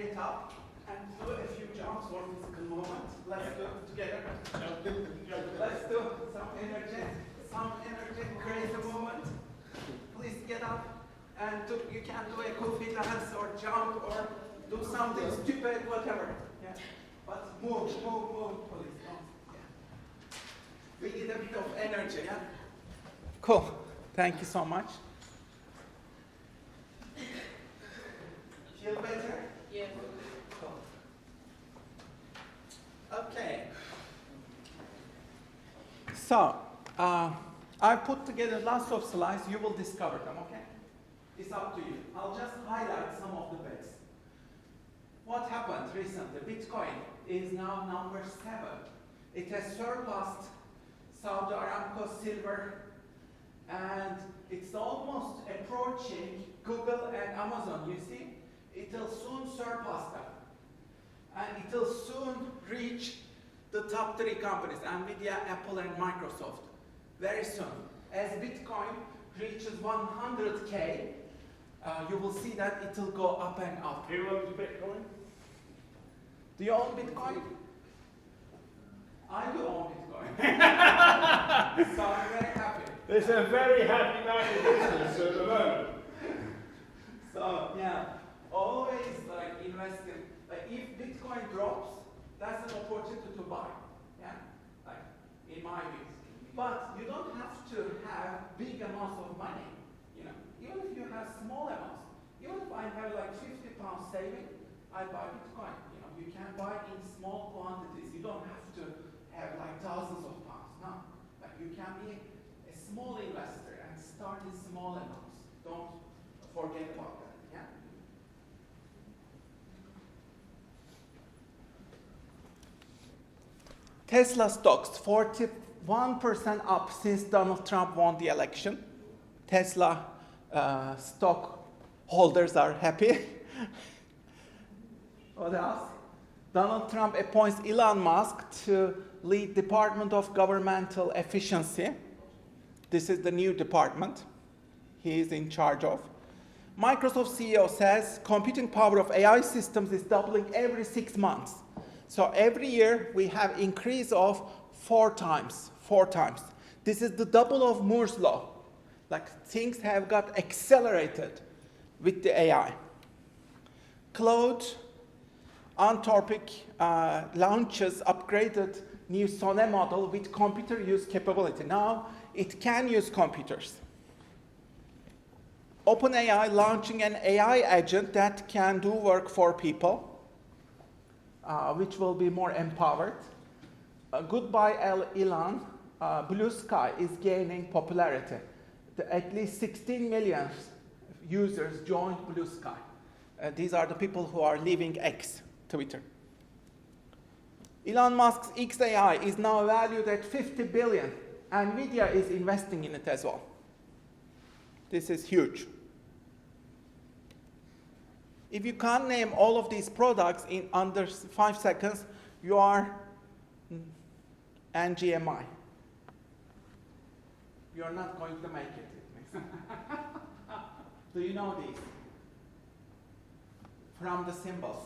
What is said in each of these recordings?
get up and do a few jumps for physical movement. Let's do it together. Let's do some energetic, crazy movement. Please get up and you can do a goofy dance or jump or do something stupid, whatever. Yeah. But move, please. Don't. Yeah. We need a bit of energy, yeah? Cool. Thank you so much. Feel better? Yeah. Cool. Okay. So, I put together lots of slides. You will discover them, okay? It's up to you. I'll just highlight some of the bits. What happened recently? Bitcoin is now number 7. It has surpassed Saudi Aramco silver, and it's almost approaching Google and Amazon. You see, it will soon surpass them, and it will soon reach the top 3 companies: Nvidia, Apple, and Microsoft. Very soon, as Bitcoin reaches 100K, you will see that it will go up and up. Who owns Bitcoin? Do you own Bitcoin? I do own Bitcoin. So I'm very happy. It's a very happy man in business at the moment. So yeah, always like invest in, like if Bitcoin drops, that's an opportunity to buy. Yeah, like in my view. But you don't have to have big amounts of money. You know, even if you have small amounts, even if I have like 50 pounds saving, I buy Bitcoin. You know, you can buy in small quantities. You don't have to have like thousands of pounds. No, like you can be a small investor and start in small amounts. Don't forget about that. Yeah. Tesla stocks 41% up since Donald Trump won the election. Tesla stock holders are happy. What else? Donald Trump appoints Elon Musk to lead Department of Governmental Efficiency. This is the new department he is in charge of. Microsoft CEO says computing power of AI systems is doubling every 6 months. So every year we have increase of 4 times. This is the double of Moore's law. Like things have got accelerated with the AI. Claude Anthropic launches upgraded new Sonnet model with computer use capability. Now it can use computers. OpenAI launching an AI agent that can do work for people, which will be more empowered. Goodbye Elon, Blue Sky is gaining popularity. At least 16 million users joined Blue Sky. These are the people who are leaving X, Twitter. Elon Musk's XAI is now valued at 50 billion. Nvidia is investing in it as well. This is huge. If you can't name all of these products in under 5 seconds, you are NGMI. You're not going to make it. Do you know these? From the symbols.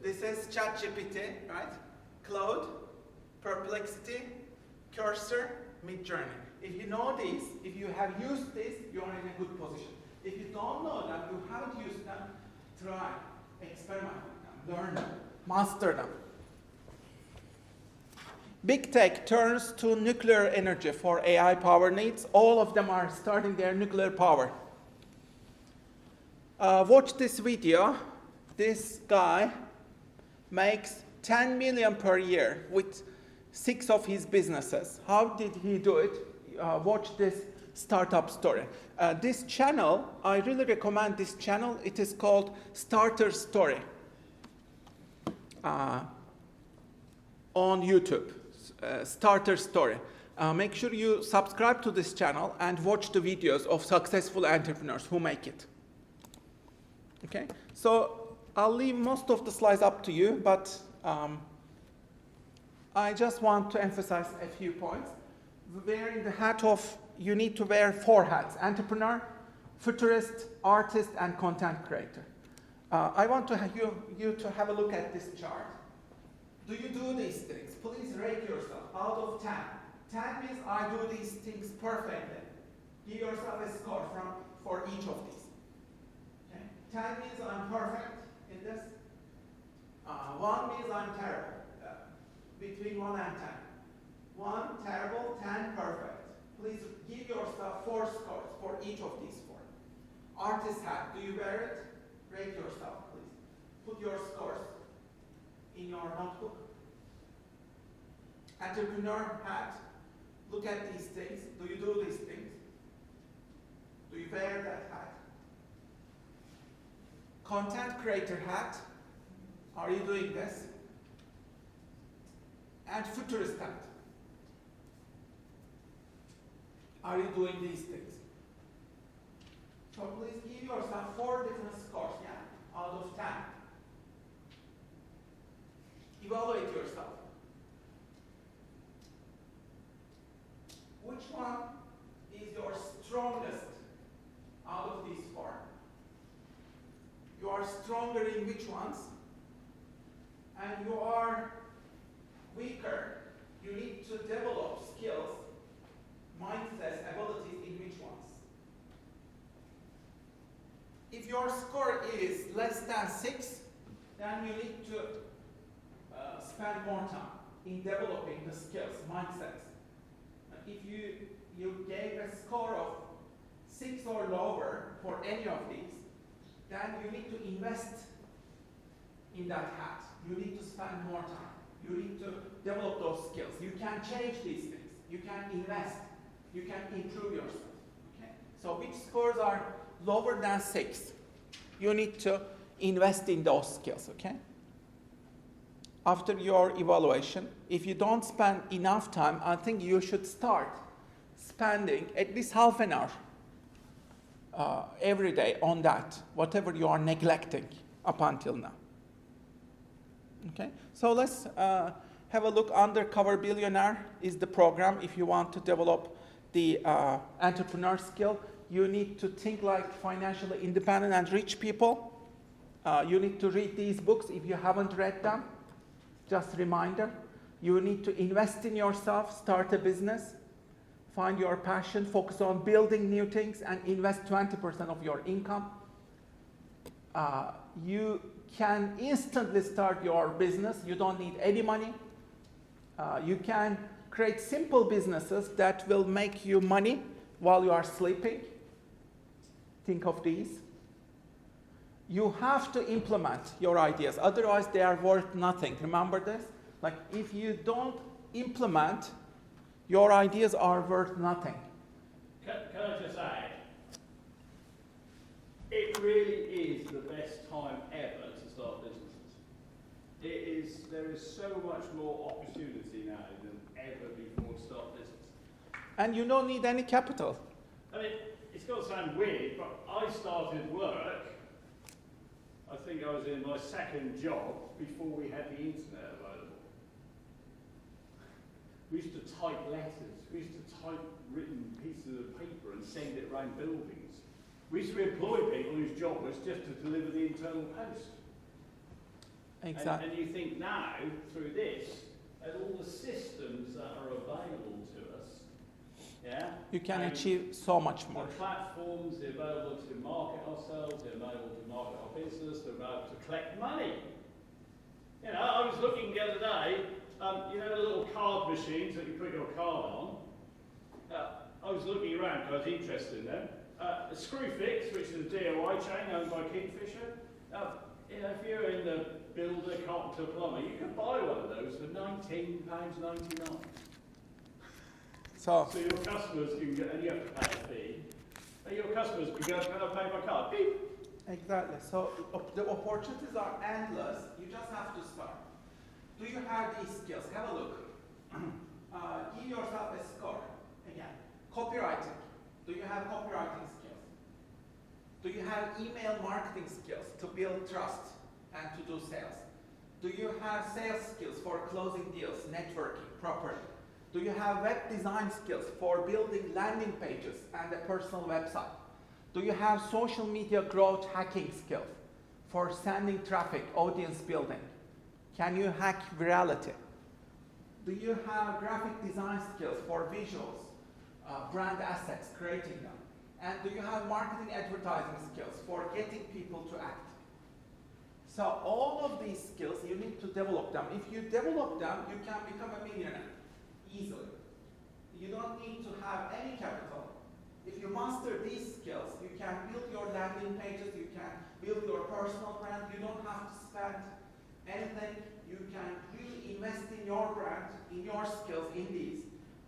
This is ChatGPT, right? Claude, Perplexity, Cursor, Midjourney. If you know these, if you have used this, you're in a good position. If you don't know them, you haven't used them, try, experiment with them, learn them, master them. Big tech turns to nuclear energy for AI power needs. All of them are starting their nuclear power. Watch this video. This guy makes 10 million per year with 6 of his businesses. How did he do it? Watch this startup story. This channel, I really recommend this channel. It is called Starter Story on YouTube. Starter Story. Make sure you subscribe to this channel and watch the videos of successful entrepreneurs who make it. Okay, so I'll leave most of the slides up to you, but I just want to emphasize a few points. Wearing the hat of, you need to wear 4 hats: entrepreneur, futurist, artist, and content creator. I want to have you to have a look at this chart. Do you do these things? Please rate yourself out of 10. 10 means I do these things perfectly. Give yourself a score for each of these. Okay? 10 means I'm perfect in this. 1 means I'm terrible. Between 1 and 10. 1 terrible, 10 perfect. Please give yourself 4 scores for each of these 4. Artist hat, do you wear it? Rate yourself, please. Put your scores in your notebook. Entrepreneur hat, look at these things. Do you do these things? Do you wear that hat? Content creator hat, are you doing this? And futurist hat, are you doing these things? So please give yourself 4 different scores, yeah, out of 10. Evaluate yourself. Which one is your strongest out of these 4? You are stronger in which ones? And you are weaker. You need to develop skills, mindsets, abilities in which ones? If your score is less than 6, then you need to spend more time in developing the skills, mindsets. If you gave a score of 6 or lower for any of these, then you need to invest in that hat. You need to spend more time. You need to develop those skills. You can change these things. You can invest. You can improve yourself. Okay? So which scores are lower than 6? You need to invest in those skills, okay? After your evaluation, if you don't spend enough time, I think you should start spending at least half an hour every day on that, whatever you are neglecting up until now. Okay, so let's have a look. Undercover Billionaire is the program. If you want to develop the entrepreneur skill, you need to think like financially independent and rich people. You need to read these books if you haven't read them. Just a reminder, you need to invest in yourself, start a business, find your passion, focus on building new things, and invest 20% of your income. You can instantly start your business. You don't need any money. You can create simple businesses that will make you money while you are sleeping. Think of these. You have to implement your ideas, otherwise they are worth nothing. Remember this? Like, if you don't implement, your ideas are worth nothing. Can I just add? It really is the best time ever to start businesses. There is so much more opportunity now than ever before to start business. And you don't need any capital. I mean, it's going to sound weird, but I started work, I think I was in my 2nd job before we had the internet available. We used to type letters. We used to type written pieces of paper and send it around buildings. We used to employ people whose job was just to deliver the internal post. Exactly. And you think now, through this, and all the systems that are available to us, yeah? You can achieve so much more. The platforms, they're available to market ourselves, they're available to market our business, they're available to collect money. You know, I was looking the other day, you know the little card machines that you put your card on? I was looking around because I was interested in them. Screwfix, which is a DIY chain owned by Kingfisher. You know, if you're in the builder, carpenter, plumber, you can buy one of those for £19.99. So your customers can get, and you have to pay a fee, and your customers can go, can I pay my card? Beep. exactly. So the opportunities are endless. You just have to start. Do you have these skills? Have a look. Give yourself a score. Again, copywriting. Do you have copywriting skills? Do you have email marketing skills to build trust and to do sales? Do you have sales skills for closing deals, networking properly? Do you have web design skills for building landing pages and a personal website? Do you have social media growth hacking skills for sending traffic, audience building? Can you hack virality? Do you have graphic design skills for visuals, brand assets, creating them? And do you have marketing advertising skills for getting people to act? So all of these skills, you need to develop them. If you develop them, you can become a millionaire easily. You don't need to have any capital. If you master these skills, you can build your landing pages, you can build your personal brand, you don't have to spend anything. You can really invest in your brand, in your skills, in these,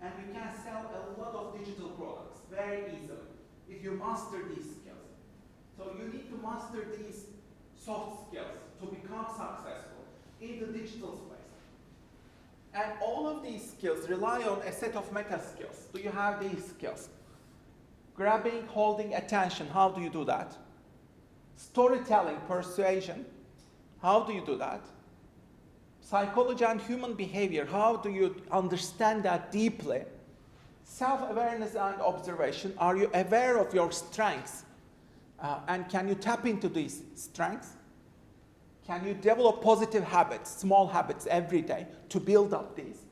and you can sell a lot of digital products very easily if you master these skills. So you need to master these soft skills to become successful in the digital space. And all of these skills rely on a set of meta skills. Do you have these skills? Grabbing, holding, attention, how do you do that? Storytelling, persuasion, how do you do that? Psychology and human behavior, how do you understand that deeply? Self-awareness and observation, are you aware of your strengths? And can you tap into these strengths? Can you develop positive habits, small habits every day to build up these?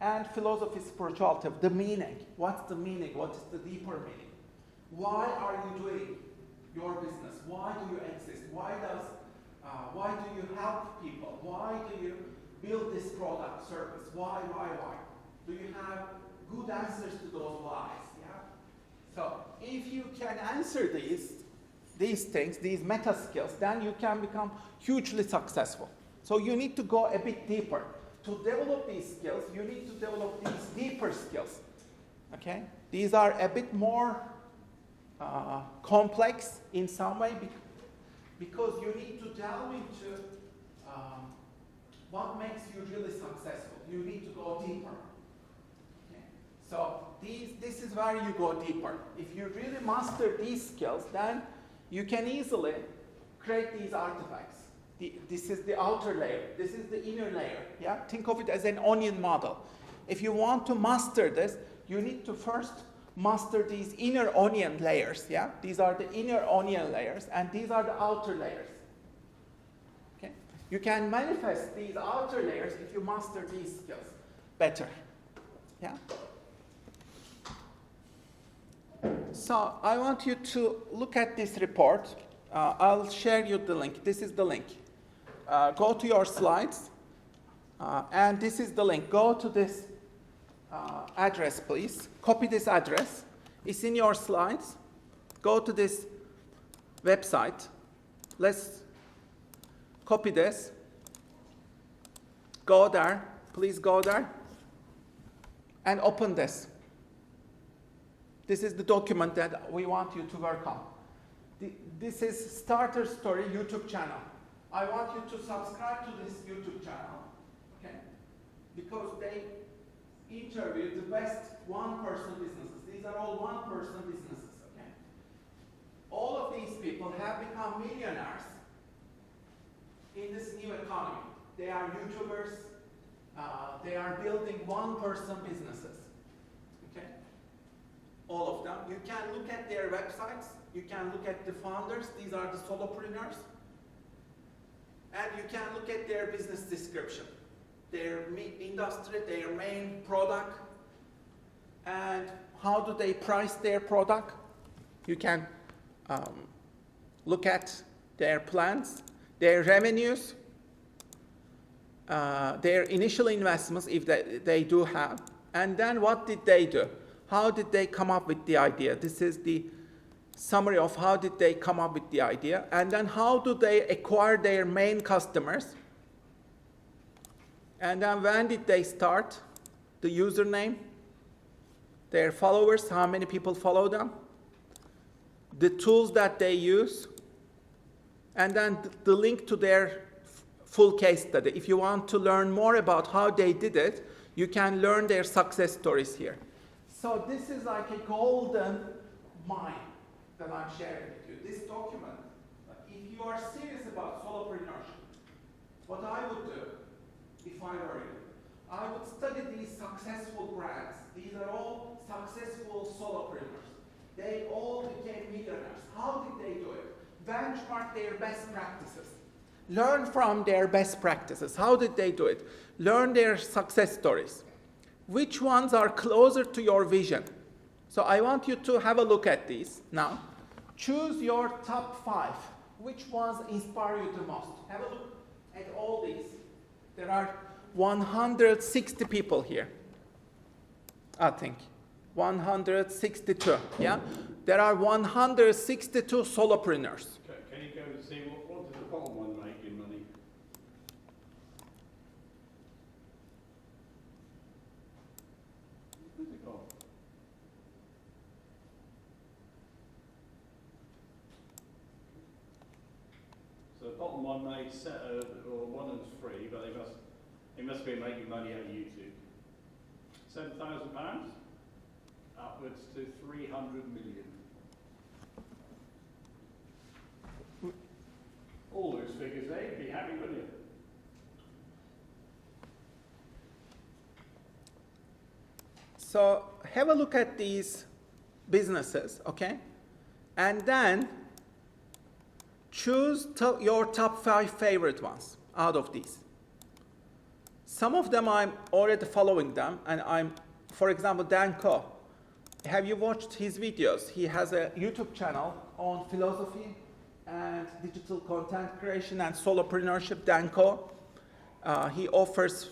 And philosophy, spirituality, the meaning. What's the meaning? What is the deeper meaning? Why are you doing your business? Why do you exist? Why do you help people? Why do you build this product, service? Why? Do you have good answers to those whys? Yeah? So if you can answer these things, these meta skills, then you can become hugely successful. So you need to go a bit deeper. To develop these skills, you need to develop these deeper skills. Okay? These are a bit more complex in some way because you need to delve into what makes you really successful. You need to go deeper. Okay? So this is where you go deeper. If you really master these skills, then you can easily create these artifacts. This is the outer layer. This is the inner layer. Yeah? Think of it as an onion model. If you want to master this, you need to first master these inner onion layers. Yeah? These are the inner onion layers, and these are the outer layers. Okay? You can manifest these outer layers if you master these skills better. Yeah? So I want you to look at this report. I'll share you the link. This is the link. Go to your slides, and this is the link. Go to this address, please. Copy this address. It's in your slides. Go to this website. Let's copy this. Go there. Please go there. And open this. This is the document that we want you to work on. This is Starter Story YouTube channel. I want you to subscribe to this YouTube channel, okay? Because they interview the best one-person businesses. These are all one-person businesses, okay? All of these people have become millionaires in this new economy. They are YouTubers. They are building one-person businesses, okay? All of them. You can look at their websites. You can look at the founders. These are the solopreneurs. And you can look at their business description, their industry, their main product, and how do they price their product. You can look at their plans, their revenues, their initial investments, if they do have, and then what did they do? How did they come up with the idea? This is the summary of how did they come up with the idea, and then how do they acquire their main customers, and then when did they start, the username, their followers, how many people follow them, the tools that they use, and then the link to their full case study. If you want to learn more about how they did it, you can learn their success stories here. So this is like a golden mine that I'm sharing with you. This document, if you are serious about solopreneurship, what I would do, if I were you, I would study these successful brands. These are all successful solopreneurs. They all became millionaires. How did they do it? benchmark their best practices. Learn from their best practices. How did they do it? Learn their success stories. Which ones are closer to your vision? So I want you to have a look at these now. Choose your top 5. Which ones inspire you the most? Have a look at all these. There are 160 people here, I think. 162, yeah? There are 162 solopreneurs. Can you go and see what does the bottom one make in money? Where's it gone? So the bottom one made or 1 and 3, but they must be making money out of YouTube. £7,000 upwards to 300 million. All those figures there, you'd be happy, wouldn't you? So have a look at these businesses, okay? And then choose your top 5 favorite ones out of these. Some of them I'm already following them, and for example, Dan Koh. Have you watched his videos? He has a YouTube channel on philosophy and digital content creation and solopreneurship, Dan Koh. He offers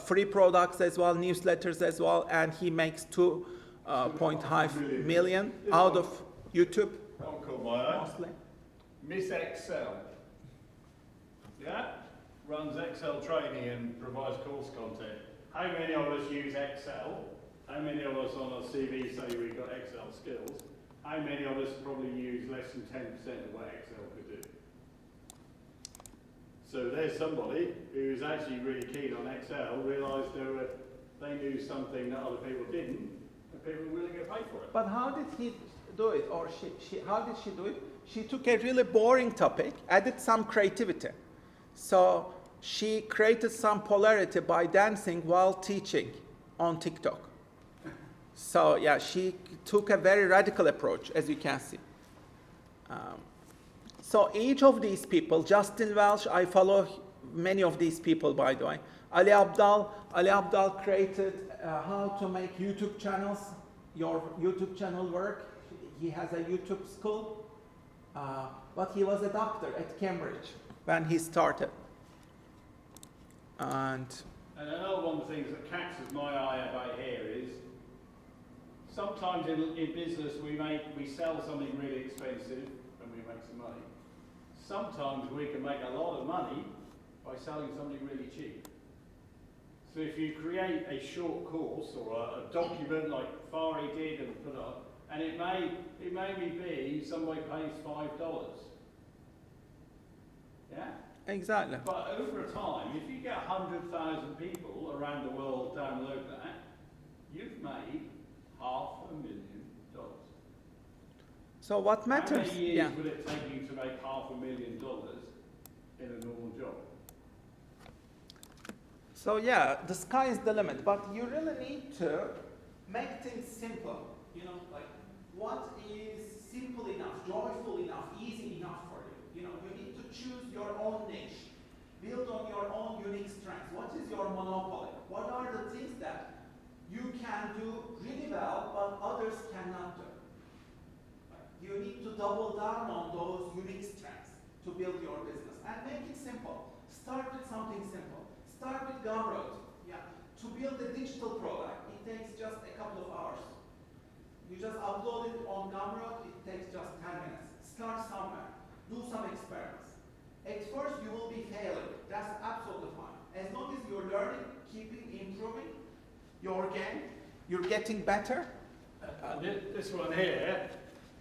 free products as well, newsletters as well, and he makes 2.5 million out of YouTube. I'll call my own. Mostly. Miss Excel. Yeah? Runs Excel training and provides course content. How many of us use Excel? How many of us on our CV say we've got Excel skills? How many of us probably use less than 10% of what Excel could do? So there's somebody who's actually really keen on Excel, realised they knew something that other people didn't, and people were willing to pay for it. But how did he do it, or how did she do it? She took a really boring topic, added some creativity. So she created some polarity by dancing while teaching on TikTok. So yeah, she took a very radical approach, as you can see. So each of these people, Justin Welsh, I follow many of these people, by the way. Ali Abdal created how to make YouTube channels, your YouTube channel work. He has a YouTube school, but he was a doctor at Cambridge when he started. And another one of the things that catches my eye about here is sometimes in business we sell something really expensive and we make some money. Sometimes we can make a lot of money by selling something really cheap. So if you create a short course or a document like Fari did and put up, and it may be somebody pays $5. Yeah? exactly. But over time, if you get 100,000 people around the world download that, you've made $500,000. So what matters? How many years would it take you to make $500,000 in a normal job? So yeah, the sky is the limit, but you really need to make things simple. You know, like what is simple enough, joyful enough, easy enough for you? You know, you need to choose your own niche, build on your own unique strengths. What is your monopoly? What are the things that you can do really well, but others cannot do? You need to double down on those unique strengths to build your business and make it simple. Start with something simple. Start with Gumroad. Yeah. To build a digital product, it takes just a couple of hours. You just upload it on Gumroad, it takes just 10 minutes. Start somewhere. Do some experiments. At first, you will be failing. That's absolutely fine. As long as you're learning, keeping improving your game, you're getting better. This one here,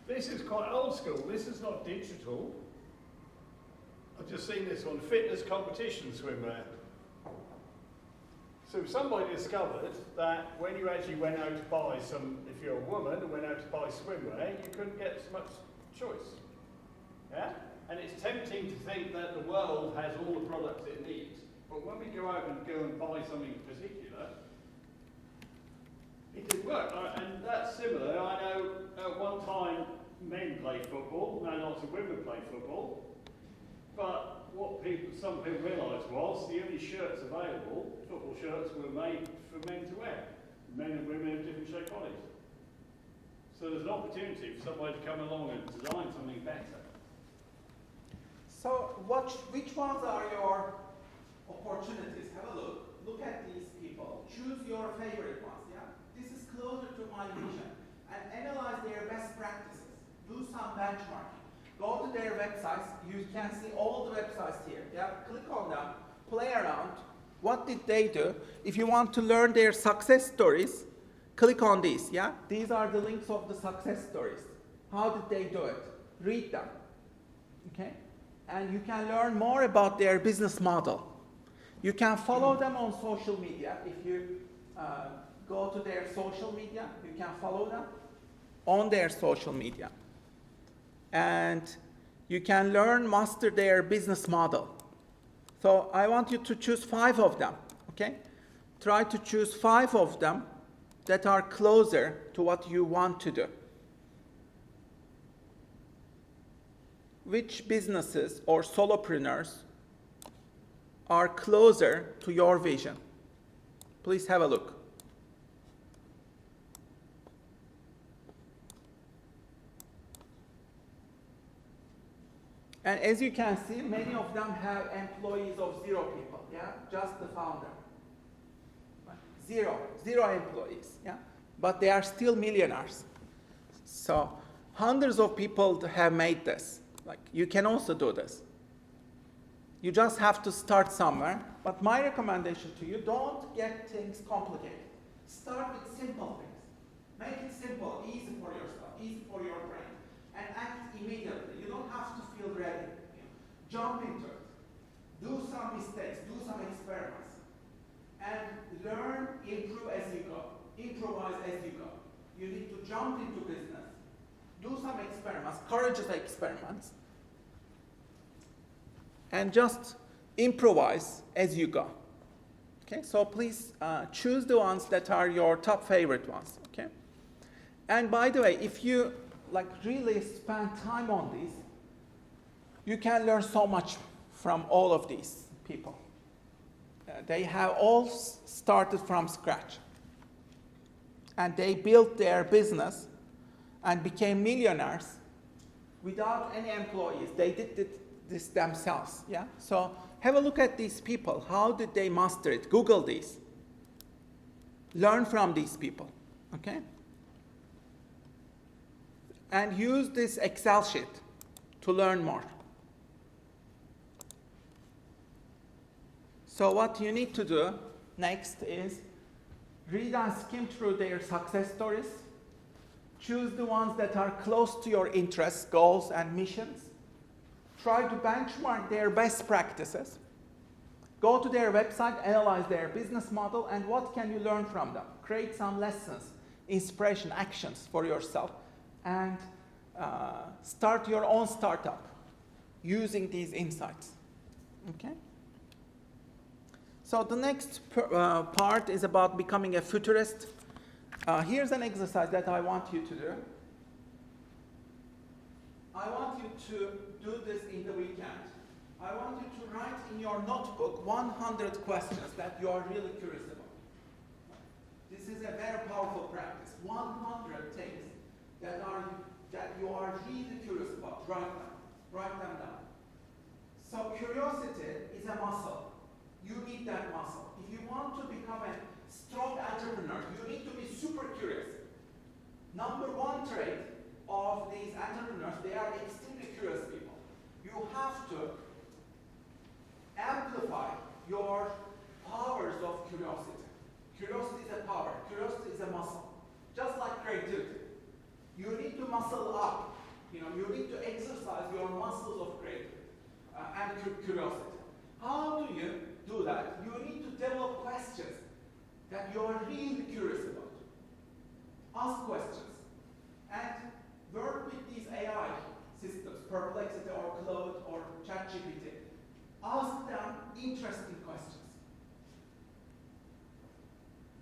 this is quite old school. This is not digital. I've just seen this one, fitness competition swimwear. So somebody discovered that when you actually went out to buy some, if you're a woman and went out to buy swimwear, you couldn't get so much choice. Yeah? And it's tempting to think that the world has all the products it needs. But when we go out and buy something particular, it didn't work. And that's similar. I know at one time men play football, no lots of women play football. But what some people realised was the only shirts available, football shirts, were made for men to wear. Men and women have different shaped bodies. So there's an opportunity for somebody to come along and design something better. So which ones are your opportunities? Have a look. Look at these people. Choose your favorite ones. Yeah? This is closer to my vision. And analyze their best practices. Do some benchmarking. Go to their websites. You can see all the websites here. Yeah? Click on them. Play around. What did they do? If you want to learn their success stories, click on these. Yeah? These are the links of the success stories. How did they do it? Read them. Okay? And you can learn more about their business model. You can follow them on social media. If you go to their social media, you can follow them on their social media. And you can master their business model. So I want you to choose 5 of them, okay? Try to choose 5 of them that are closer to what you want to do. Which businesses or solopreneurs are closer to your vision? Please have a look. And as you can see, many of them have employees of 0 people, yeah? Just the founder. Zero employees, yeah? But they are still millionaires. So hundreds of people have made this. Like, you can also do this. You just have to start somewhere. But my recommendation to you, don't get things complicated. Start with simple things. Make it simple, easy for yourself, easy for your brain. And act immediately. You don't have to feel ready. Jump into it. Do some mistakes, do some experiments. And learn, improve as you go. Improvise as you go. You need to jump into business. Do some experiments, courageous experiments. And just improvise as you go. Okay, so please choose the ones that are your top favorite ones. Okay? And by the way, if you really spend time on these, you can learn so much from all of these people. They have all started from scratch. And they built their business and became millionaires without any employees. They did this themselves. Yeah? So have a look at these people. How did they master it? Google these. Learn from these people. Okay? And use this Excel sheet to learn more. So what you need to do next is read and skim through their success stories. Choose the ones that are close to your interests, goals, and missions. Try to benchmark their best practices. Go to their website, analyze their business model, and what can you learn from them? Create some lessons, inspiration, actions for yourself, and start your own startup using these insights. Okay? So the next part is about becoming a futurist. Here's an exercise that I want you to do. I want you to do this in the weekend. I want you to write in your notebook 100 questions that you are really curious about. This is a very powerful practice. 100 things that you are really curious about. Write them down. So curiosity is a muscle. You need that muscle. If you want to become a strong entrepreneur, you need to be super curious. Number 1 trait of these entrepreneurs, they are extremely curious people. You have to amplify your powers of curiosity. Curiosity is a power. Curiosity is a muscle. Just like creativity. You need to muscle up. You need to exercise your muscles of creativity and curiosity. How do you do that? You need to develop questions that you are really curious about. Ask questions. And work with these AI systems, Perplexity or Claude or ChatGPT. Ask them interesting questions.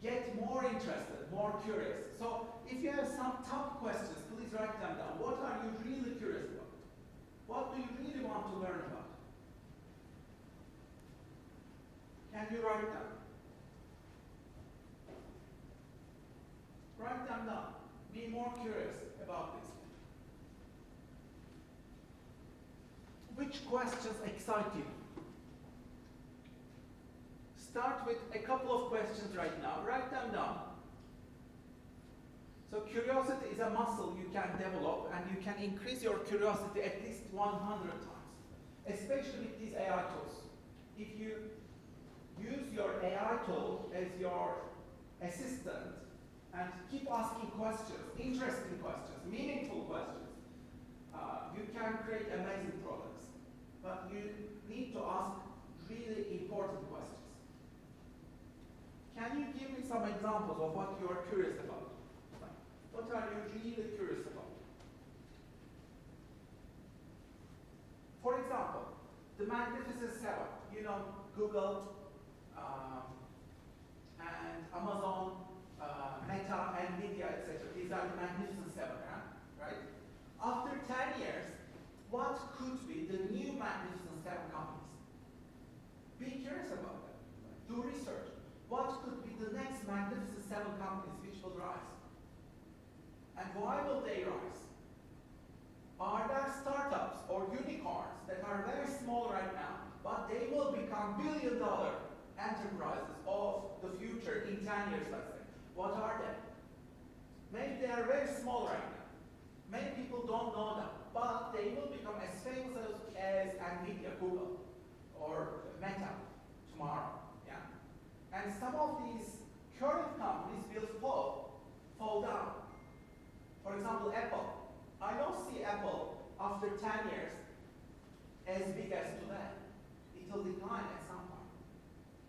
get more interested, more curious. So if you have some tough questions, please write them down. What are you really curious about? What do you really want to learn about? Can you write them? Write them down. Be more curious about this. Which questions excite you? Start with a couple of questions right now. Write them down. So curiosity is a muscle you can develop, and you can increase your curiosity at least 100 times, especially with these AI tools. If you use your AI tool as your assistant and keep asking questions, interesting questions, meaningful questions, you can create amazing products. But you need to ask really important questions. Can you give me some examples of what you are curious about? What are you really curious about? For example, the Magnificent Seven. You know, Google and Amazon, Meta, Nvidia, etc. These are the Magnificent Seven, right? After 10 years, what could be the new Magnificent Seven companies? Be curious about them. Do research. What could be the next Magnificent Seven companies which will rise? And why will they rise? Are there startups or unicorns that are very small right now, but they will become billion-dollar enterprises of the future in 10 years, let's say? What are they? Maybe they are very small right now. Many people don't know them, but they will become as famous as Nvidia, Google, or Meta tomorrow. And some of these current companies will fall down. For example, Apple. I don't see Apple after 10 years as big as today. It will decline at some point.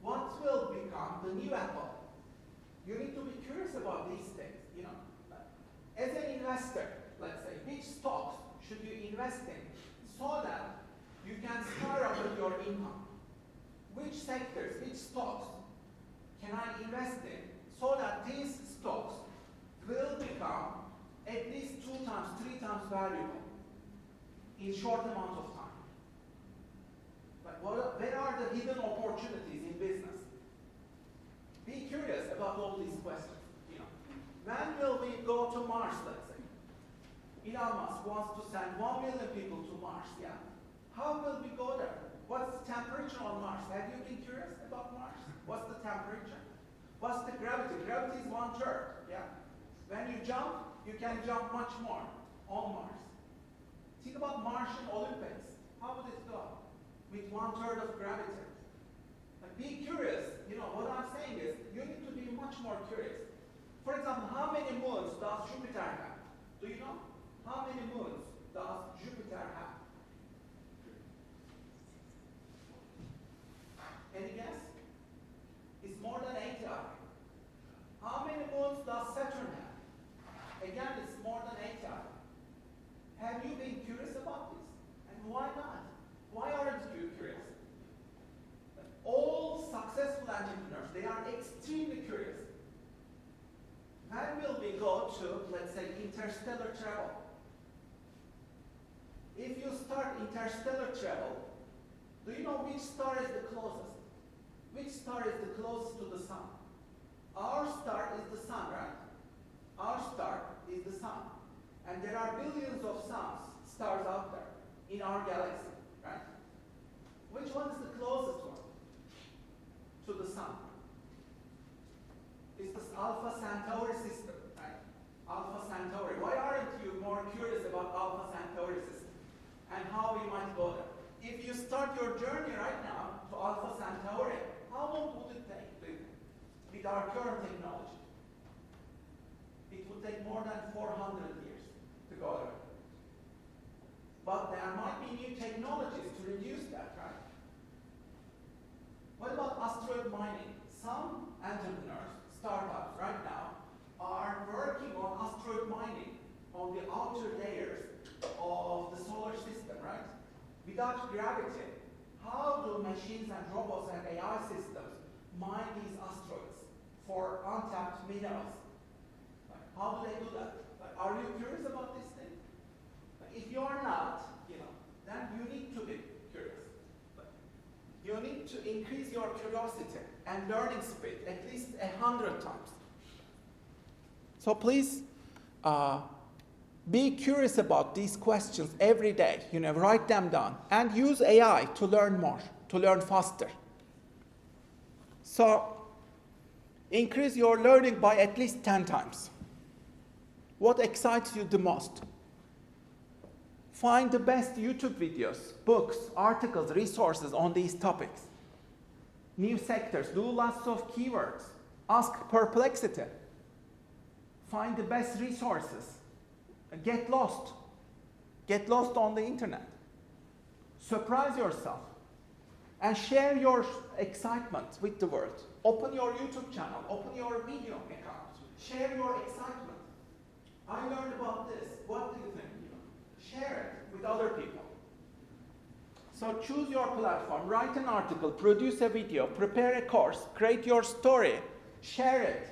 What will become the new Apple? You need to be curious about these things. You know, as an investor, let's say, which stocks should you invest in so that you can skyrocket your income? Which sectors, which stocks can I invest in so that these stocks will become at least 2 times, 3 times valuable in short amount of time? But where are the hidden opportunities in business? Be curious about all these questions. You know, when will we go to Mars, let's say? Elon Musk wants to send 1 million people to Mars, How will we go there? What's the temperature on Mars? Have you been curious about Mars? What's the temperature? What's the gravity? Gravity is 1/3, When you jump, you can jump much more on Mars. Think about Martian Olympics. How would it go with 1/3 of gravity? Like, be curious. You know, what I'm saying is, you need to be much more curious. For example, how many moons does Jupiter have? Do you know? How many moons does Jupiter have? Any guess? It's more than 80, I think. How many moons does Saturn have? Again, it's more than 80, I think. Have you been curious about this? And why not? Why aren't you curious? All successful entrepreneurs, they are extremely curious. When will we go to, let's say, interstellar travel? If you start interstellar travel, do you know which star is the closest? Which star is the closest to the sun? Our star is the sun, right? Our star is the sun. And there are billions of stars out there in our galaxy, right? Which one is the closest one to the sun? It's this Alpha Centauri system, right? Alpha Centauri. Why aren't you more curious about Alpha Centauri system and how we might go there? If you start your journey right now to Alpha Centauri, how long would it take with our current technology? It would take more than 400 years to go there. But there might be new technologies to reduce that, right? What about asteroid mining? Some entrepreneurs, startups right now, are working on asteroid mining on the outer layers of the solar system, right? Without gravity, how do machines and robots and AI systems mine these asteroids for untapped minerals. Like, how do they do that? Like, are you curious about this thing? Like, if you are not, then you need to be curious. You need to increase your curiosity and learning speed at least 100 times. So please be curious about these questions every day. Write them down and use AI to learn more, to learn faster. So increase your learning by at least 10 times. What excites you the most? Find the best YouTube videos, books, articles, resources on these topics. New sectors, do lots of keywords. Ask Perplexity. Find the best resources. Get lost. Get lost on the internet. Surprise yourself. And share your excitement with the world. Open your YouTube channel. Open your Medium account. Share your excitement. I learned about this. What do you think? Share it with other people. So choose your platform, write an article, produce a video, prepare a course, create your story, share it.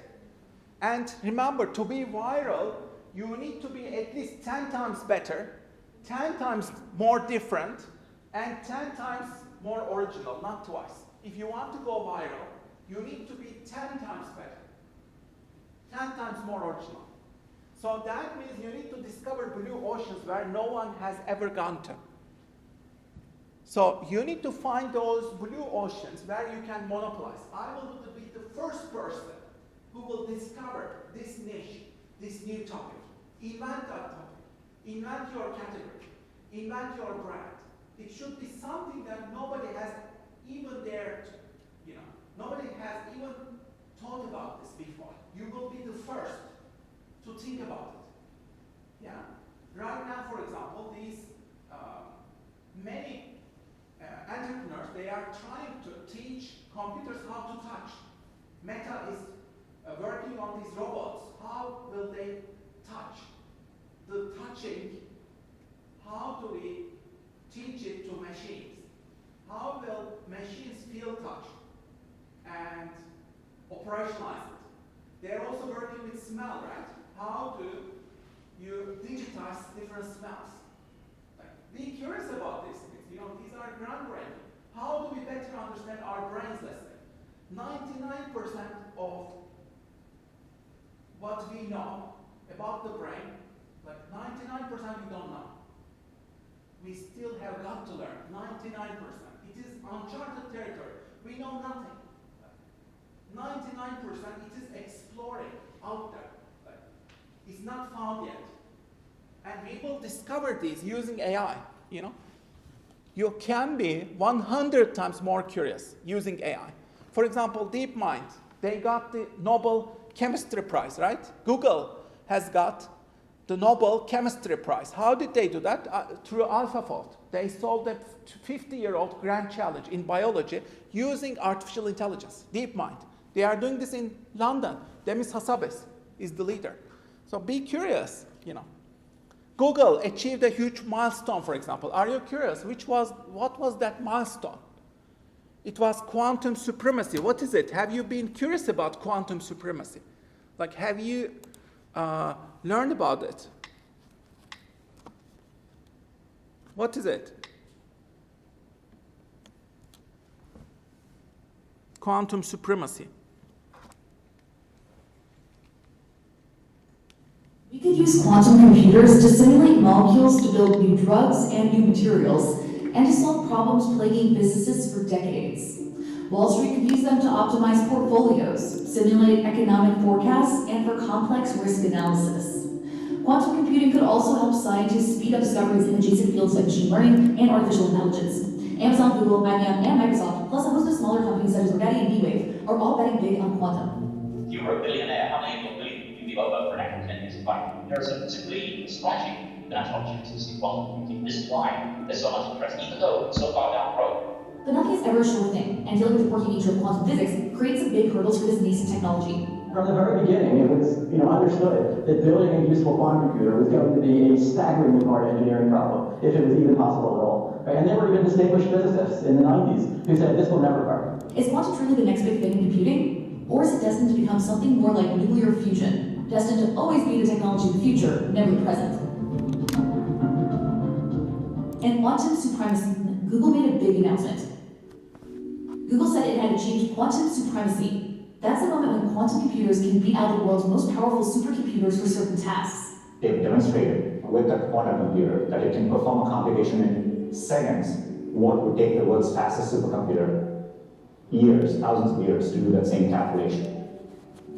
And remember, to be viral, you need to be at least 10 times better, 10 times more different, and 10 times more original, not twice. If you want to go viral, you need to be 10 times better, 10 times more original. So that means you need to discover blue oceans where no one has ever gone to. So you need to find those blue oceans where you can monopolize. I will be the first person who will discover this niche, this new topic. Invent that topic. Invent your category. Invent your brand. It should be something that nobody has even dared to, nobody has even thought about this before. You will be the first to think about it. Yeah. Right now, for example, these many entrepreneurs, they are trying to teach computers how to touch. Meta is working on these robots. How will they touch? The touching, how do we teach it to machines? How will machines feel touch and operationalize it? They're also working with smell, right? How do you digitize different smells? Be curious about these things. These are groundbreaking. How do we better understand our brains, let's say? 99% of what we know about the brain, 99% we don't know. We still have got to learn, 99%. It is uncharted territory. We know nothing. 99% it is exploring out there. It's not found yet. And we will discover these using AI, You can be 100 times more curious using AI. For example, DeepMind, they got the Nobel Chemistry Prize, right? Google has got the Nobel Chemistry Prize. How did they do that? Through AlphaFold. They solved a 50-year-old grand challenge in biology using artificial intelligence, DeepMind. They are doing this in London. Demis Hassabis is the leader. So be curious, Google achieved a huge milestone, for example. Are you curious? What was that milestone? It was quantum supremacy. What is it? Have you been curious about quantum supremacy? Have you learned about it? What is it? Quantum supremacy. We could use quantum computers to simulate molecules to build new drugs and new materials, and to solve problems plaguing businesses for decades. Wall Street could use them to optimize portfolios, simulate economic forecasts, and for complex risk analysis. Quantum computing could also help scientists speed up discoveries in adjacent fields like machine learning and artificial intelligence. Amazon, Google, IBM, and Microsoft, plus a host of smaller companies such as GoDaddy and D-Wave, are all betting big on quantum. If you were a billionaire, how many billion would you give over for an extra 10 years of life? There are some simply astonishing financial opportunities in quantum computing. This is why there's so much interest, even though it's so far down the road. But nothing is ever a sure thing, and dealing with the quirky nature of quantum physics creates some big hurdles for this nascent technology. From the very beginning, it was understood that building a useful quantum computer was going to be a staggeringly hard engineering problem, if it was even possible at all. Right? And there were even distinguished physicists in the 90s who said this will never work. Is quantum truly the next big thing in computing? Or is it destined to become something more like nuclear fusion, destined to always be the technology of the future, never the present? And quantum supremacy, Google made a big announcement. Google said it had achieved quantum supremacy. That's the moment when quantum computers can beat out the world's most powerful supercomputers for certain tasks. They've demonstrated with a quantum computer that it can perform a computation in seconds, what would take the world's fastest supercomputer years, thousands of years to do that same calculation.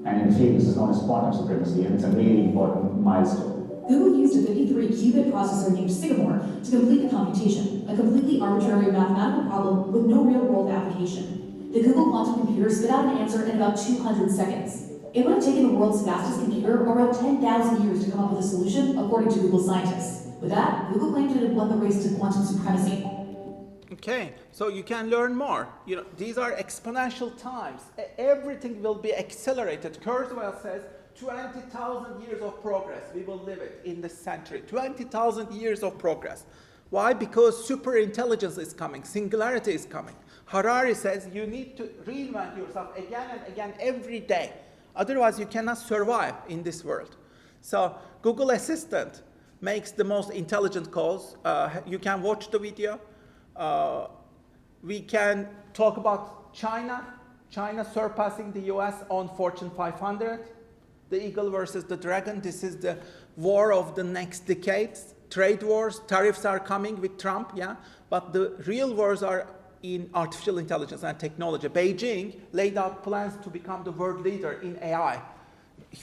And in the field, this is known as quantum supremacy, and it's a really important milestone. Google used a 53-qubit processor named Sycamore to complete the computation, a completely arbitrary mathematical problem with no real-world application. The Google quantum computer spit out an answer in about 200 seconds. It would have taken the world's fastest computer around 10,000 years to come up with a solution, according to Google scientists. With that, Google claimed it had won the race to quantum supremacy. Okay, so you can learn more. You know, these are exponential times. Everything will be accelerated. Kurzweil says 20,000 years of progress. We will live it in this century. 20,000 years of progress. Why? Because super intelligence is coming. Singularity is coming. Harari says you need to reinvent yourself again and again every day. Otherwise, you cannot survive in this world. So Google Assistant makes the most intelligent calls. You can watch the video. We can talk about China surpassing the US on Fortune 500. The eagle versus the dragon. This is the war of the next decades. Trade wars, tariffs are coming with Trump, yeah? But the real wars are in artificial intelligence and technology. Beijing laid out plans to become the world leader in AI,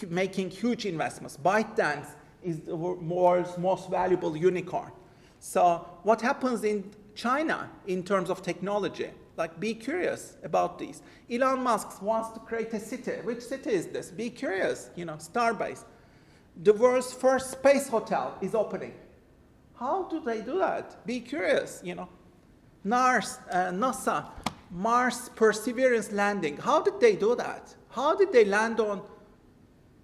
making huge investments. ByteDance is the world's most valuable unicorn. So what happens in China in terms of technology? Like, be curious about these. Elon Musk wants to create a city. Which city is this? Be curious, you know, Starbase. The world's first space hotel is opening. How do they do that? Be curious, you know. NASA, Mars Perseverance landing. How did they do that? How did they land on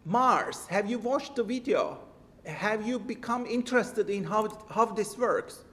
Mars? Have you watched the video? Have you become interested in how this works?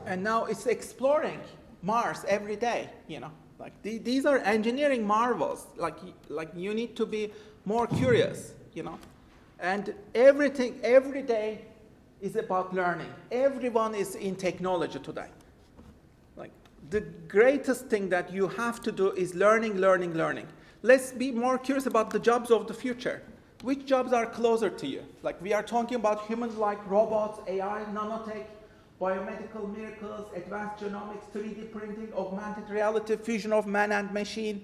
And now it's exploring Mars every day, you know. Like these are engineering marvels. Like you need to be more curious, you know. And everything, every day is about learning. Everyone is in technology today. Like the greatest thing that you have to do is learning. Let's be more curious about the jobs of the future. Which jobs are closer to you? Like we are talking about humans-like robots, AI, nanotech, biomedical miracles, advanced genomics, 3D printing, augmented reality, fusion of man and machine.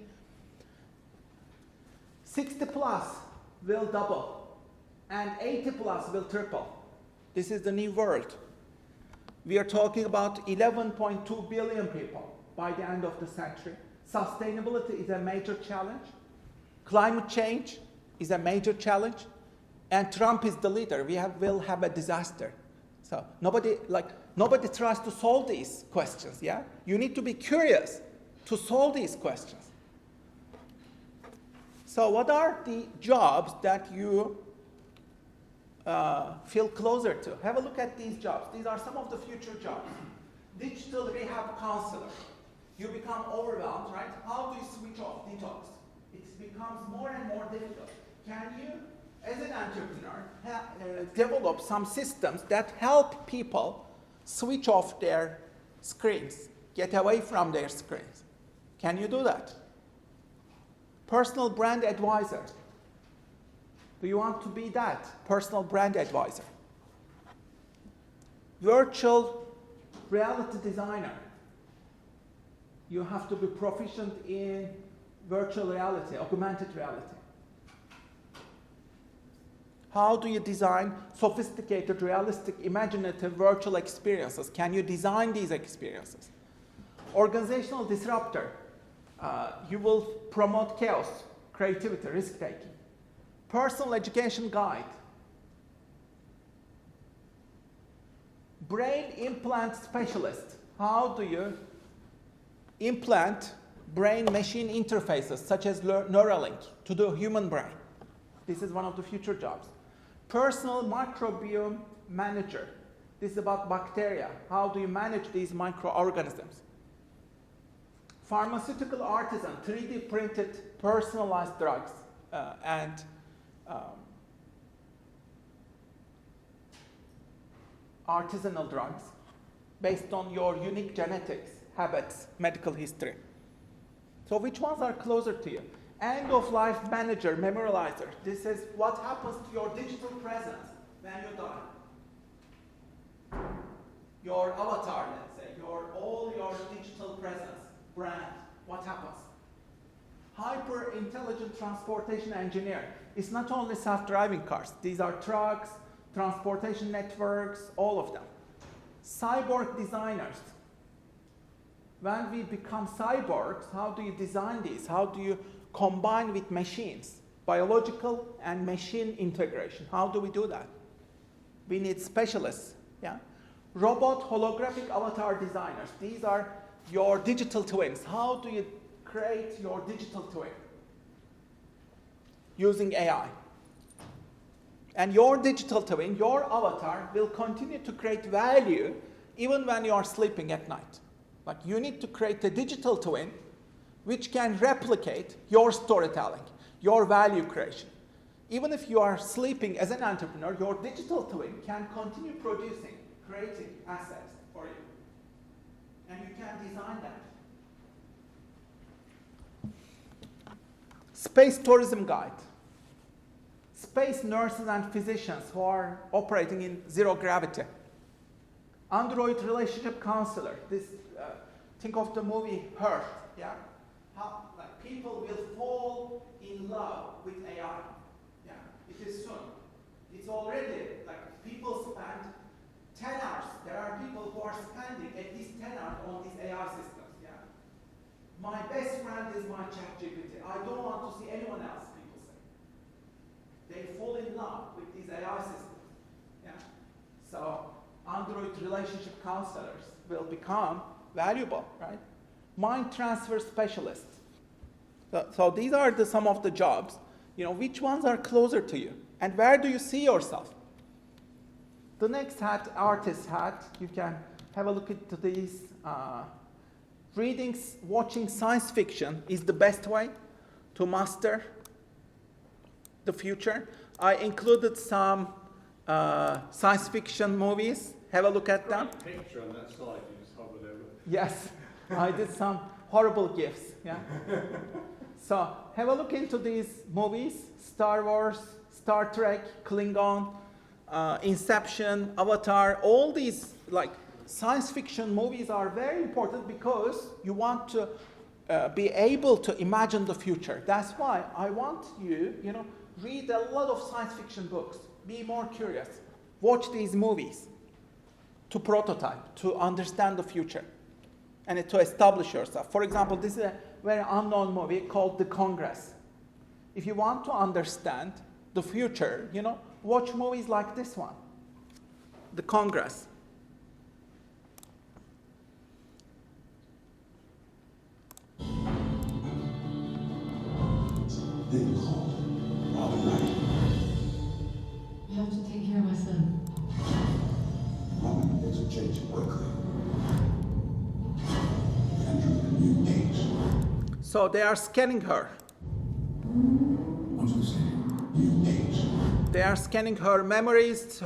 60 plus will double, and 80 plus will triple. This is the new world. We are talking about 11.2 billion people by the end of the century. Sustainability is a major challenge. Climate change is a major challenge. And Trump is the leader. Will have a disaster. So nobody tries to solve these questions, yeah? You need to be curious to solve these questions. So what are the jobs that you feel closer to? Have a look at these jobs. These are some of the future jobs. Digital rehab counselor. You become overwhelmed, right? How do you switch off, detox? It becomes more and more difficult. Can you, as an entrepreneur, develop some systems that help people switch off their screens, get away from their screens? Can you do that? Personal brand advisor. Do you want to be that personal brand advisor? virtual reality designer. You have to be proficient in virtual reality, augmented reality. How do you design sophisticated, realistic, imaginative virtual experiences? Can you design these experiences? Organizational disruptor. You will promote chaos, creativity, risk-taking. Personal education guide. Brain implant specialist. How do you implant brain-machine interfaces such as Neuralink to the human brain? This is one of the future jobs. Personal microbiome manager. This is about bacteria. How do you manage these microorganisms? Pharmaceutical artisan, 3D printed personalized drugs and artisanal drugs based on your unique genetics, habits, medical history. So which ones are closer to you? End-of-life manager, memorializer. This is what happens to your digital presence when you die. Your avatar, let's say, all your digital presence, brand, what happens? Hyper-intelligent transportation engineer. It's not only self-driving cars. These are trucks, transportation networks, all of them. Cyborg designers. When we become cyborgs, how do you design these? How do you combine with machines? Biological and machine integration. How do we do that? We need specialists. Yeah? Robot holographic avatar designers. These are your digital twins. How do you create your digital twin? Using AI. And your digital twin, your avatar, will continue to create value even when you are sleeping at night. Like you need to create a digital twin which can replicate your storytelling, your value creation. Even if you are sleeping as an entrepreneur, your digital twin can continue producing, creating assets for you. And you can design that. Space tourism guide. Space nurses and physicians who are operating in zero gravity. Android relationship counselor. Think of the movie Her. Yeah, how like people will fall in love with AI. Yeah, it is soon. It's already like people spend 10 hours. There are people who are spending at least 10 hours on these AI systems. Yeah, my best friend is my ChatGPT. I don't want to see anyone else. People say they fall in love with these AI systems. Yeah, so Android relationship counselors will become valuable, right? Mind transfer specialists. So these are some of the jobs. You know, which ones are closer to you? And where do you see yourself? The next hat, artist hat, you can have a look at these. Reading, watching science fiction is the best way to master the future. I included some science fiction movies. Have a look at them. Picture on that slide you just hovered over. Yes, I did some horrible gifts. Yeah. So have a look into these movies: Star Wars, Star Trek, Klingon, Inception, Avatar. All these like science fiction movies are very important because you want to be able to imagine the future. That's why I want you, read a lot of science fiction books. Be more curious. Watch these movies to prototype, to understand the future, and to establish yourself. For example, this is a very unknown movie called The Congress. If you want to understand the future, watch movies like this one, The Congress. Then called Robin Wright. I have to take care of my son. Robin makes a change quickly. Andrew, a new age. So they are scanning her. What you say? New age. They are scanning her memories.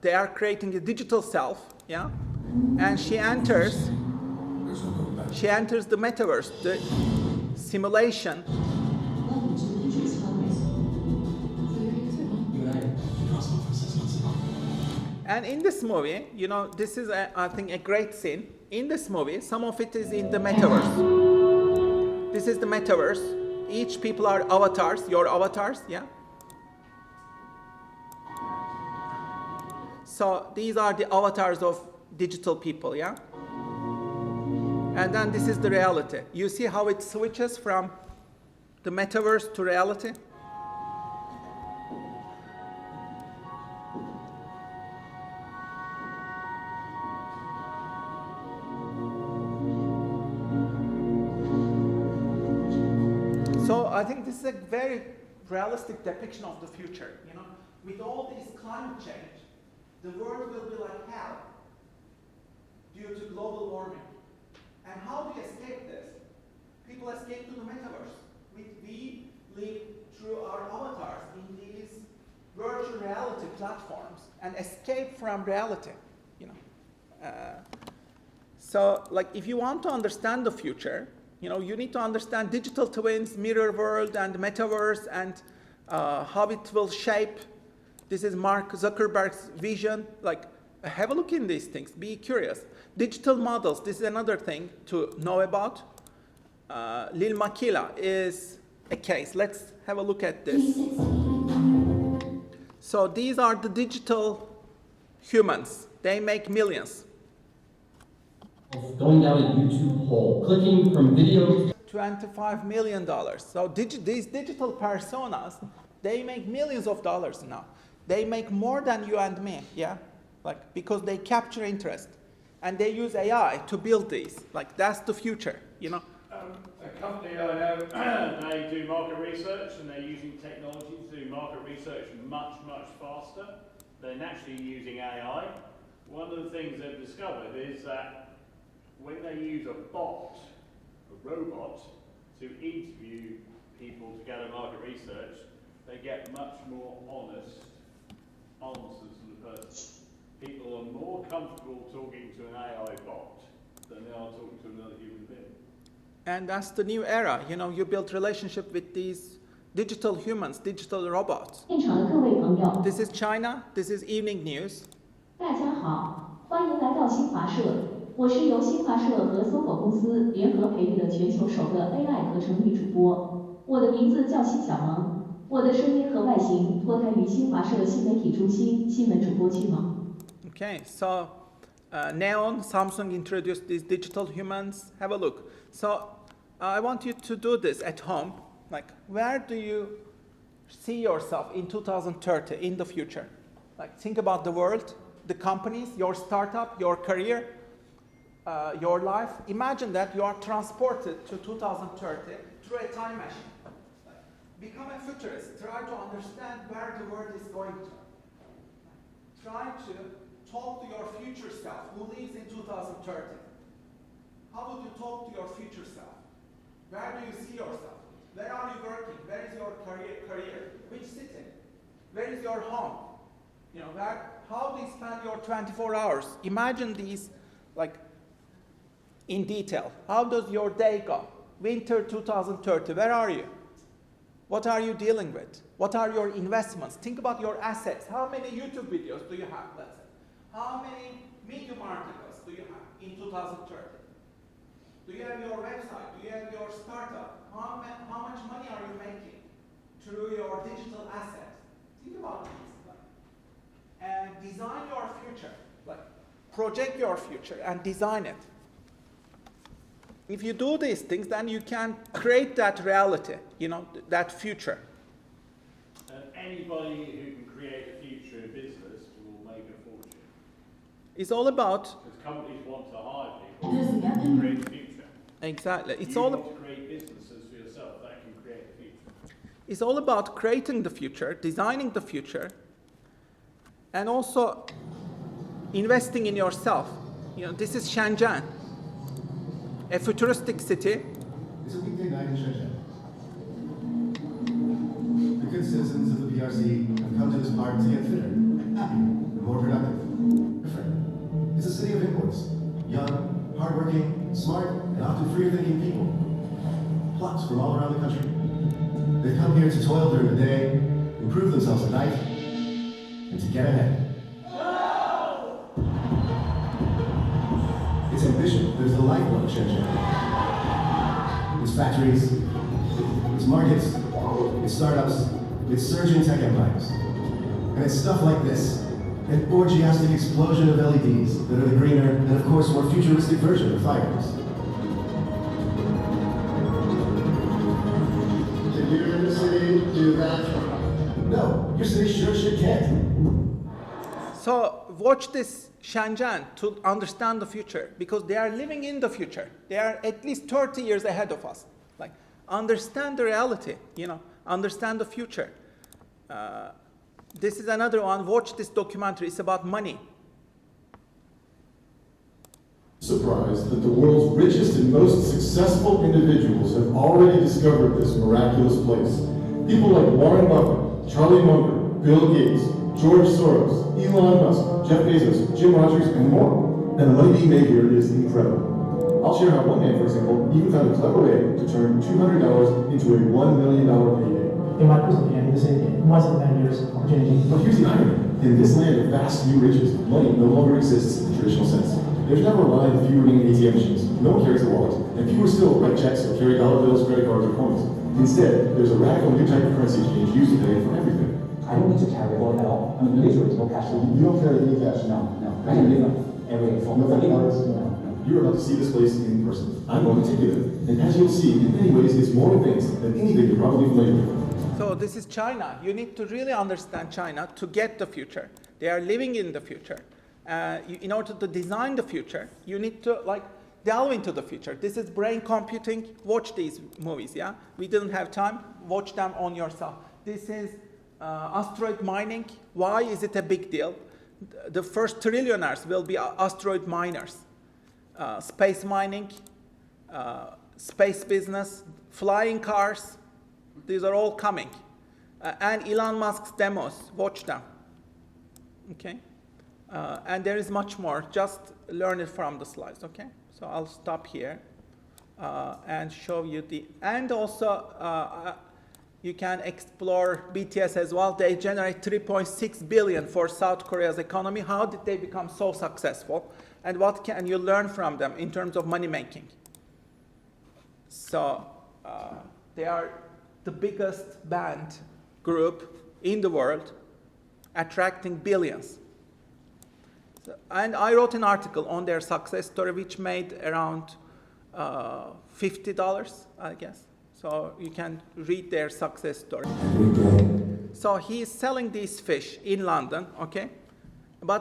They are creating a digital self, yeah. And she enters. There's no going back. She enters the metaverse, the simulation. Welcome to the Matrix, Congress. So you're here too, huh? Cross off for 6 months ago. And in this movie, you know, this is, I think, a great scene. In this movie, some of it is in the metaverse. This is the metaverse. Each people are avatars, your avatars, yeah? So these are the avatars of digital people, yeah? And then this is the reality. You see how it switches from the metaverse to reality? So I think this is a very realistic depiction of the future. You know, with all this climate change, the world will be like hell due to global warming. And how do you escape this? People escape to the metaverse. We live through our avatars in these virtual reality platforms and escape from reality. You know, so like if you want to understand the future, you know, you need to understand digital twins, mirror world, and metaverse, and how it will shape. This is Mark Zuckerberg's vision. Like, have a look in these things. Be curious. Digital models. This is another thing to know about. Lil Makila is a case. Let's have a look at this. So these are the digital humans. They make millions. Going down a YouTube hole, clicking from videos. $25 million. So these digital personas, they make millions of dollars now. They make more than you and me, yeah? Like, because they capture interest. And they use AI to build these. Like, that's the future, you know? A company I know, they do market research, and they're using technology to do market research much, much faster. They're naturally using AI. One of the things they've discovered is that when they use a bot, a robot, to interview people to gather market research, they get much more honest answers from the person. People are more comfortable talking to an AI bot than they are talking to another human being. And that's the new era. You know, you build relationship with these digital humans, digital robots. 现场的各位朋友， This is China. This is Evening News. 大家好，欢迎来到新华社。我是由新华社和搜狗公司联合培育的全球首个 AI 合成女主播。我的名字叫辛小萌，我的声音和外形脱胎于新华社新媒体中心新闻主播剧萌。 Okay, so Neon, Samsung introduced these digital humans. Have a look. So I want you to do this at home. Like, where do you see yourself in 2030, in the future? Like, think about the world, the companies, your startup, your career, your life. Imagine that you are transported to 2030 through a time machine. Become a futurist. Try to understand where the world is going to. Try to talk to your future self who lives in 2030. How would you talk to your future self? Where do you see yourself? Where are you working? Where is your career? Which city? Where is your home? You know, how do you spend your 24 hours? Imagine these, like, in detail. How does your day go? Winter 2030, where are you? What are you dealing with? What are your investments? Think about your assets. How many YouTube videos do you have, let's say? How many Medium articles do you have in 2030? Do you have your website? Do you have your startup? How much money are you making through your digital assets? Think about these. And design your future. Like, project your future and design it. If you do these things, then you can create that reality, you know, that future. And anybody who can create a future in business will make a fortune. It's all about, Because companies want to hire people to create a future. exactly, it's You all, want to create businesses for yourself that can create a future. it's all about creating the future, designing the future, and also investing in yourself. You know, this is Shenzhen, a futuristic city. It's a weekday night in Shenzhen. The good citizens of the PRC have come to this park to get fitter, happier, and more productive. Different. It's a city of imports. Young, hardworking, smart, and often freer-thinking people. Plots from all around the country. They come here to toil during the day, improve themselves at night, and to get ahead. There's the lifeblood of Shenzhen. Its factories, its markets, its startups, its surging tech empires. And it's stuff like this, an orgiastic explosion of LEDs that are the greener and, of course, more futuristic version of fireworks. Can you in the city do that? No, your city sure shit can't. So watch this Shenzhen to understand the future, because they are living in the future. They are at least 30 years ahead of us. Like, understand the reality, understand the future. This is another one. Watch this documentary. It's about money. Surprised that the world's richest and most successful individuals have already discovered this miraculous place. People like Warren Buffett, Charlie Munger, Bill Gates, George Soros, Elon Musk, Jeff Bezos, Jim Rogers, and more. And the money being made here is incredible. I'll share how one man, for example, even found a clever way to turn $200 into a $1 million payday. In my personal opinion, this wasn't 10 years opportunity. But here's the irony. In this land of vast new riches, money no longer exists in the traditional sense. There's never a line of fewer ringing ATM machines. No one carries a wallet. And fewer still write checks or carry dollar bills, credit cards, or coins. Instead, there's a radical new type of currency exchange used today for everything. I don't need to carry a wallet at all. I mean, literally, no cash. You don't carry any cash? No. I can live every day. No cards? No. You're about to see this place in person. I'm going to take you there. And as you'll see, in many ways, it's more advanced than anything you're probably familiar with. So this is China. You need to really understand China to get the future. They are living in the future. In order to design the future, you need to delve into the future. This is brain computing. Watch these movies, yeah? We didn't have time. Watch them on yourself. This is asteroid mining. Why is it a big deal? The first trillionaires will be asteroid miners. Space mining, space business, flying cars. These are all coming. And Elon Musk's demos, watch them. Okay? And there is much more. Just learn it from the slides, okay? So I'll stop here and show you and also you can explore BTS as well. They generate 3.6 billion for South Korea's economy. How did they become so successful? And what can you learn from them in terms of money making? So they are the biggest band group in the world, attracting billions. And I wrote an article on their success story, which made around $50, I guess. So you can read their success story. So he is selling these fish in London, okay?